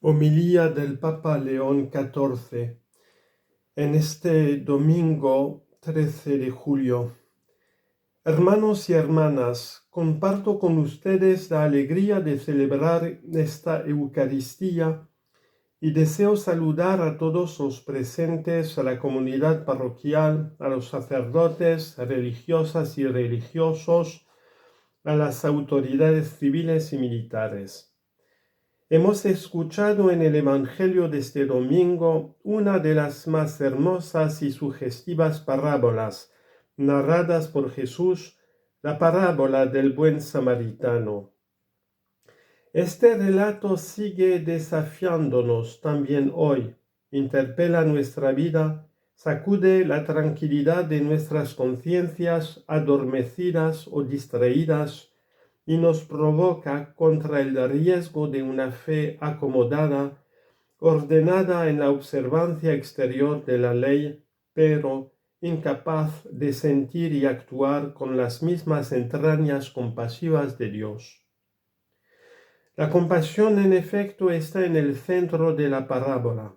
Homilía del Papa León XIV en este domingo 13 de julio. Hermanos y hermanas, comparto con ustedes la alegría de celebrar esta Eucaristía y deseo saludar a todos los presentes, a la comunidad parroquial, a los sacerdotes, religiosas y religiosos, a las autoridades civiles y militares. Hemos escuchado en el Evangelio de este domingo una de las más hermosas y sugestivas parábolas narradas por Jesús, la parábola del buen samaritano. Este relato sigue desafiándonos también hoy, interpela nuestra vida, sacude la tranquilidad de nuestras conciencias adormecidas o distraídas, y nos provoca contra el riesgo de una fe acomodada, ordenada en la observancia exterior de la ley, pero incapaz de sentir y actuar con las mismas entrañas compasivas de Dios. La compasión, en efecto, está en el centro de la parábola.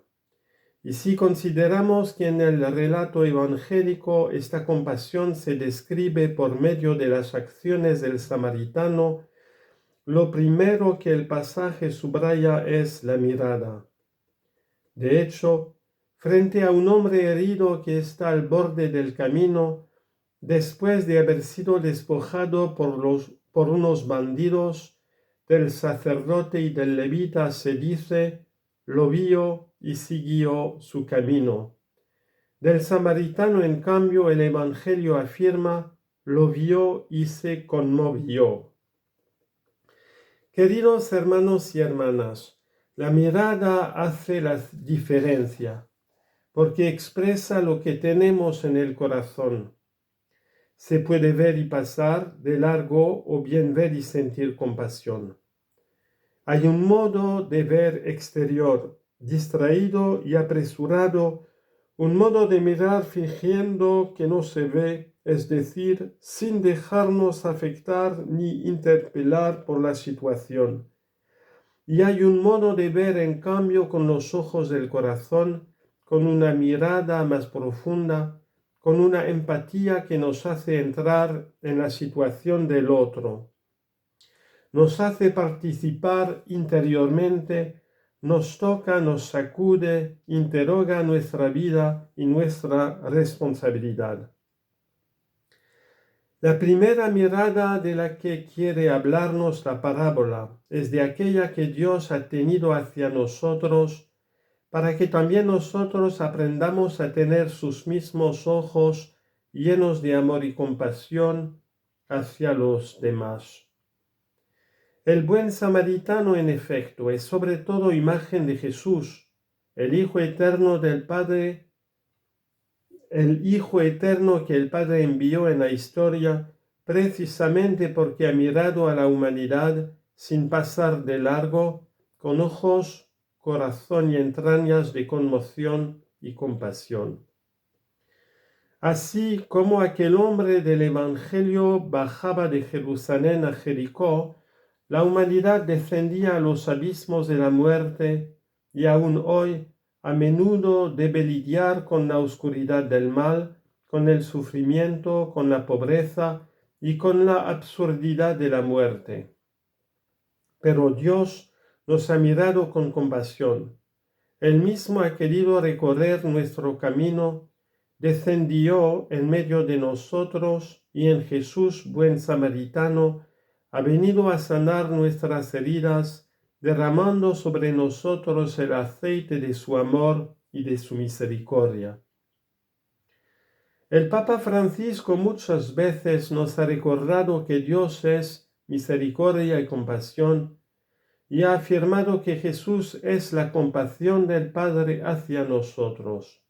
Y si consideramos que en el relato evangélico esta compasión se describe por medio de las acciones del samaritano, lo primero que el pasaje subraya es la mirada. De hecho, frente a un hombre herido que está al borde del camino, después de haber sido despojado por unos bandidos, del sacerdote y del levita se dice, lo vio y siguió su camino. Del samaritano, en cambio, el Evangelio afirma, lo vio y se conmovió. Queridos hermanos y hermanas, la mirada hace la diferencia, porque expresa lo que tenemos en el corazón. Se puede ver y pasar de largo o bien ver y sentir compasión. Hay un modo de ver exterior, distraído y apresurado, un modo de mirar fingiendo que no se ve, es decir, sin dejarnos afectar ni interpelar por la situación. Y hay un modo de ver, en cambio, con los ojos del corazón, con una mirada más profunda, con una empatía que nos hace entrar en la situación del otro. Nos hace participar interiormente, nos toca, nos sacude, interroga nuestra vida y nuestra responsabilidad. La primera mirada de la que quiere hablarnos la parábola es de aquella que Dios ha tenido hacia nosotros para que también nosotros aprendamos a tener sus mismos ojos llenos de amor y compasión hacia los demás. El buen samaritano, en efecto, es sobre todo imagen de Jesús, el Hijo eterno del Padre, el Hijo eterno que el Padre envió en la historia, precisamente porque ha mirado a la humanidad sin pasar de largo, con ojos, corazón y entrañas de conmoción y compasión. Así como aquel hombre del Evangelio bajaba de Jerusalén a Jericó, la humanidad descendía a los abismos de la muerte y aún hoy a menudo debe lidiar con la oscuridad del mal, con el sufrimiento, con la pobreza y con la absurdidad de la muerte. Pero Dios nos ha mirado con compasión. Él mismo ha querido recorrer nuestro camino, descendió en medio de nosotros y en Jesús, buen samaritano, ha venido a sanar nuestras heridas, derramando sobre nosotros el aceite de su amor y de su misericordia. El Papa Francisco muchas veces nos ha recordado que Dios es misericordia y compasión, y ha afirmado que Jesús es la compasión del Padre hacia nosotros.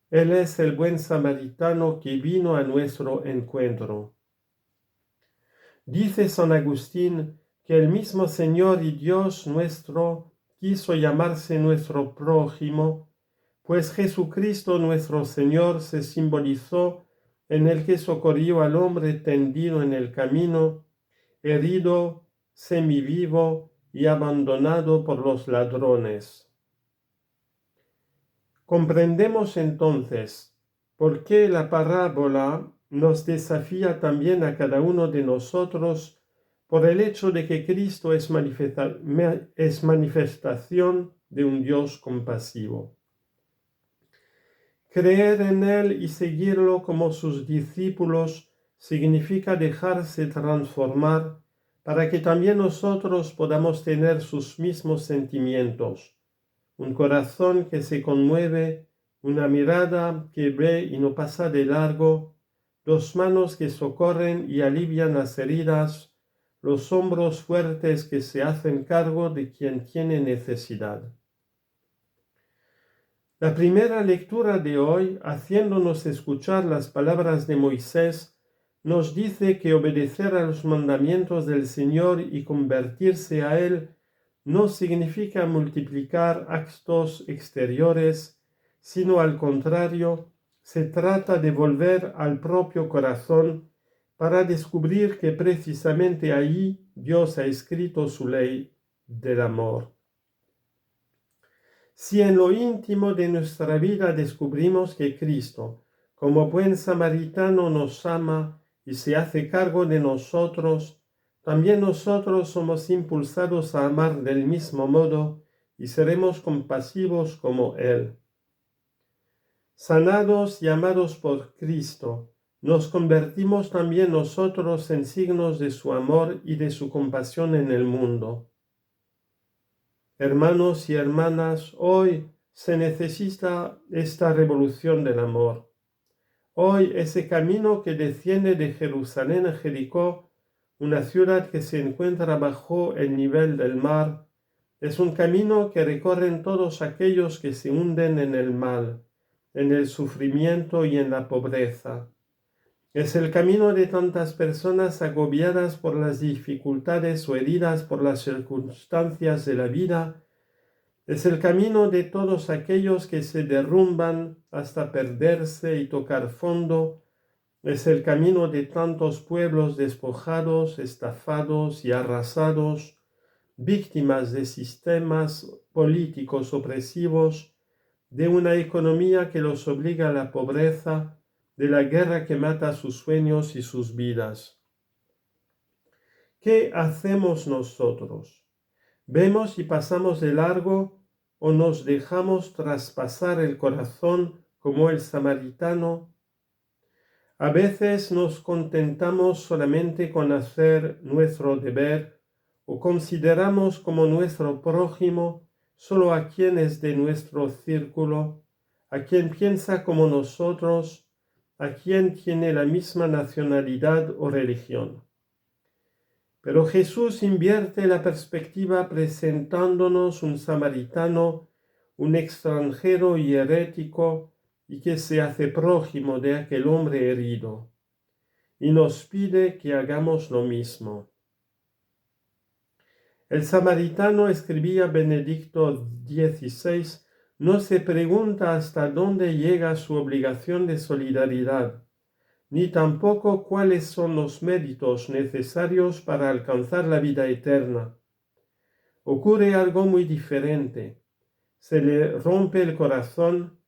Él es el buen samaritano que vino a nuestro encuentro. Dice San Agustín que el mismo Señor y Dios nuestro quiso llamarse nuestro prójimo, pues Jesucristo nuestro Señor se simbolizó en el que socorrió al hombre tendido en el camino, herido, semivivo y abandonado por los ladrones. Comprendemos entonces por qué la parábola nos desafía también a cada uno de nosotros por el hecho de que Cristo es manifestación de un Dios compasivo. Creer en Él y seguirlo como sus discípulos significa dejarse transformar para que también nosotros podamos tener sus mismos sentimientos, un corazón que se conmueve, una mirada que ve y no pasa de largo, dos manos que socorren y alivian las heridas, los hombros fuertes que se hacen cargo de quien tiene necesidad. La primera lectura de hoy, haciéndonos escuchar las palabras de Moisés, nos dice que obedecer a los mandamientos del Señor y convertirse a Él no significa multiplicar actos exteriores, sino al contrario, se trata de volver al propio corazón para descubrir que precisamente allí Dios ha escrito su ley del amor. Si en lo íntimo de nuestra vida descubrimos que Cristo, como buen samaritano, nos ama y se hace cargo de nosotros, también nosotros somos impulsados a amar del mismo modo y seremos compasivos como Él. Sanados y amados por Cristo, nos convertimos también nosotros en signos de su amor y de su compasión en el mundo. Hermanos y hermanas, hoy se necesita esta revolución del amor. Hoy ese camino que desciende de Jerusalén a Jericó, una ciudad que se encuentra bajo el nivel del mar, es un camino que recorren todos aquellos que se hunden en el mal, en el sufrimiento y en la pobreza. Es el camino de tantas personas agobiadas por las dificultades o heridas por las circunstancias de la vida. Es el camino de todos aquellos que se derrumban hasta perderse y tocar fondo. Es el camino de tantos pueblos despojados, estafados y arrasados, víctimas de sistemas políticos opresivos, de una economía que los obliga a la pobreza, de la guerra que mata sus sueños y sus vidas. ¿Qué hacemos nosotros? ¿Vemos y pasamos de largo o nos dejamos traspasar el corazón como el samaritano? A veces nos contentamos solamente con hacer nuestro deber o consideramos como nuestro prójimo solo a quien es de nuestro círculo, a quien piensa como nosotros, a quien tiene la misma nacionalidad o religión. Pero Jesús invierte la perspectiva presentándonos un samaritano, un extranjero y herético, y que se hace prójimo de aquel hombre herido, y nos pide que hagamos lo mismo. El samaritano, escribía Benedicto XVI, no se pregunta hasta dónde llega su obligación de solidaridad, ni tampoco cuáles son los méritos necesarios para alcanzar la vida eterna. Ocurre algo muy diferente. Se le rompe el corazón.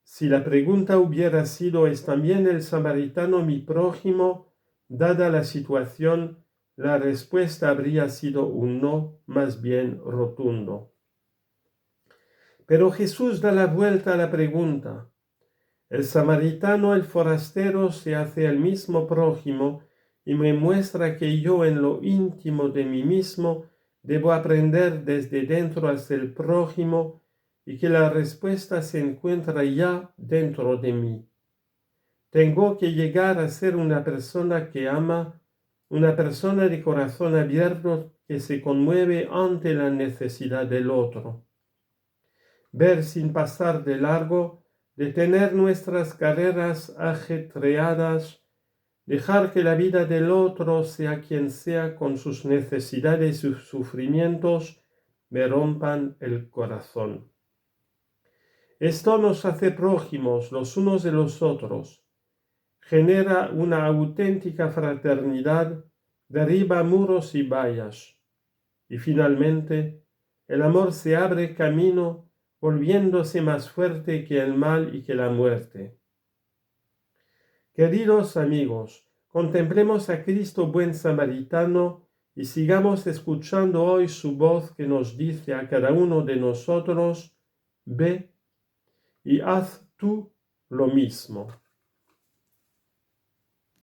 Si la pregunta hubiera sido ¿es también el samaritano mi prójimo? Dada la situación, la respuesta habría sido un no, más bien rotundo. Pero Jesús da la vuelta a la pregunta. El samaritano, el forastero, se hace el mismo prójimo y me muestra que yo en lo íntimo de mí mismo debo aprender desde dentro hacia el prójimo y que la respuesta se encuentra ya dentro de mí. Tengo que llegar a ser una persona que ama, una persona de corazón abierto que se conmueve ante la necesidad del otro. Ver sin pasar de largo, detener nuestras carreras ajetreadas, dejar que la vida del otro, sea quien sea, con sus necesidades y sufrimientos, me rompan el corazón. Esto nos hace prójimos los unos de los otros, genera una auténtica fraternidad, derriba muros y vallas. Y finalmente, el amor se abre camino, volviéndose más fuerte que el mal y que la muerte. Queridos amigos, contemplemos a Cristo buen samaritano y sigamos escuchando hoy su voz que nos dice a cada uno de nosotros: ve y haz tú lo mismo.